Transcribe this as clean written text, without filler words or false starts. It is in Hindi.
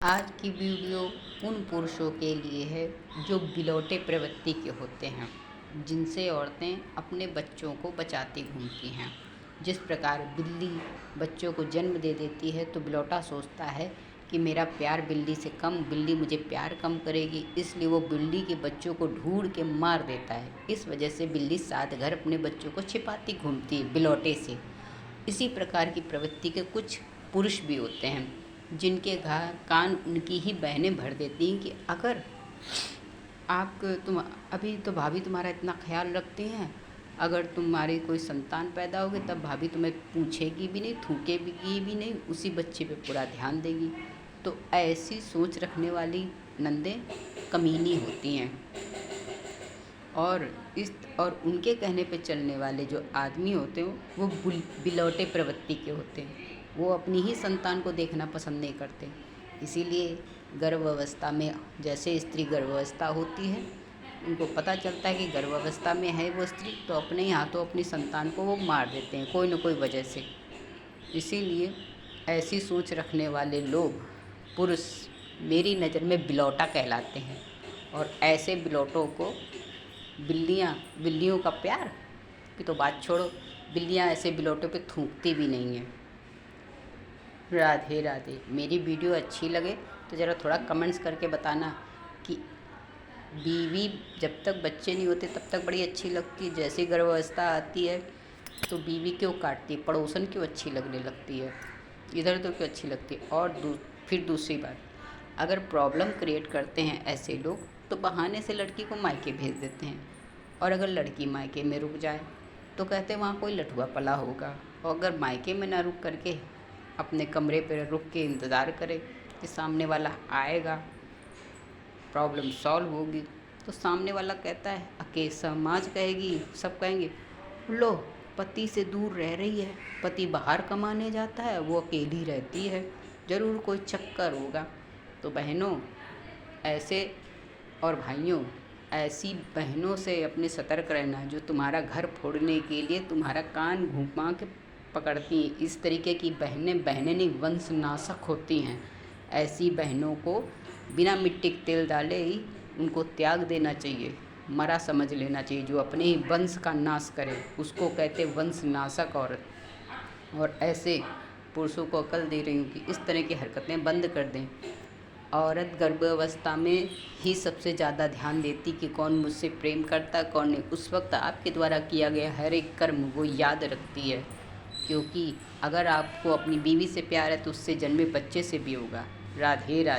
आज की वीडियो उन पुरुषों के लिए है जो बिलौटे प्रवृत्ति के होते हैं, जिनसे औरतें अपने बच्चों को बचाती घूमती हैं। जिस प्रकार बिल्ली बच्चों को जन्म दे देती है तो बिलौटा सोचता है कि मेरा प्यार बिल्ली से कम, बिल्ली मुझे प्यार कम करेगी, इसलिए वो बिल्ली के बच्चों को ढूंढ के मार देता है। इस वजह से बिल्ली सात घर अपने बच्चों को छिपाती घूमती है बिलौटे से। इसी प्रकार की प्रवृत्ति के कुछ पुरुष भी होते हैं जिनके कान उनकी ही बहनें भर देती हैं कि अगर तुम अभी तो भाभी तुम्हारा इतना ख्याल रखती हैं, अगर तुम्हारी कोई संतान पैदा होगी तब भाभी तुम्हें पूछेगी भी नहीं, थूकेगी भी नहीं, उसी बच्चे पे पूरा ध्यान देगी। तो ऐसी सोच रखने वाली नंदें कमीनी होती हैं और उनके कहने पे चलने वाले जो आदमी होते हैं वो बिलौटे प्रवृत्ति के होते हैं। वो अपनी ही संतान को देखना पसंद नहीं करते। इसीलिए गर्भावस्था में, जैसे स्त्री गर्भावस्था होती है, उनको पता चलता है कि गर्भावस्था में है वो स्त्री, तो अपने ही हाथों अपनी संतान को वो मार देते हैं कोई न कोई वजह से। इसीलिए ऐसी सोच रखने वाले लोग, पुरुष, मेरी नज़र में बिलौटा कहलाते हैं। और ऐसे बिलौटों को बिल्लियों का प्यार की तो बात छोड़ो, बिल्लियाँ ऐसे बिलौटों पे थूकती भी नहीं हैं। राधे राधे। मेरी वीडियो अच्छी लगे तो ज़रा थोड़ा कमेंट्स करके बताना कि बीवी जब तक बच्चे नहीं होते तब तक बड़ी अच्छी लगती है, जैसे गर्भावस्था आती है तो बीवी क्यों काटती है, पड़ोसन क्यों अच्छी लगने लगती है, इधर तो क्यों अच्छी लगती है। और फिर दूसरी बात, अगर प्रॉब्लम क्रिएट करते हैं ऐसे लोग तो बहाने से लड़की को मायके भेज देते हैं। और अगर लड़की मायके में रुक जाए तो कहते हैं वहाँ कोई लठुआ पला होगा। और अगर मायके में ना रुक करके अपने कमरे पर रुक के इंतज़ार करे कि सामने वाला आएगा, प्रॉब्लम सॉल्व होगी, तो सामने वाला कहता है, समाज कहेगी, सब कहेंगे, लो पति से दूर रह रही है, पति बाहर कमाने जाता है, वो अकेली रहती है, ज़रूर कोई चक्कर होगा। तो बहनों ऐसे और भाइयों, ऐसी बहनों से अपने सतर्क रहना जो तुम्हारा घर फोड़ने के लिए तुम्हारा कान घुमा के पकड़ती हैं। इस तरीके की बहनें नहीं, वंश नाशक होती हैं। ऐसी बहनों को बिना मिट्टी के तेल डाले ही उनको त्याग देना चाहिए, मरा समझ लेना चाहिए। जो अपने ही वंश का नाश करे उसको कहते वंश नाशक औरत। और ऐसे पुरुषों को अकल दे रही हूँ कि इस तरह की हरकतें बंद कर दें। औरत गर्भावस्था में ही सबसे ज़्यादा ध्यान देती कि कौन मुझसे प्रेम करता कौन नहीं। उस वक्त आपके द्वारा किया गया हर एक कर्म वो याद रखती है, क्योंकि अगर आपको अपनी बीवी से प्यार है तो उससे जन्मे बच्चे से भी होगा। राधे राधे।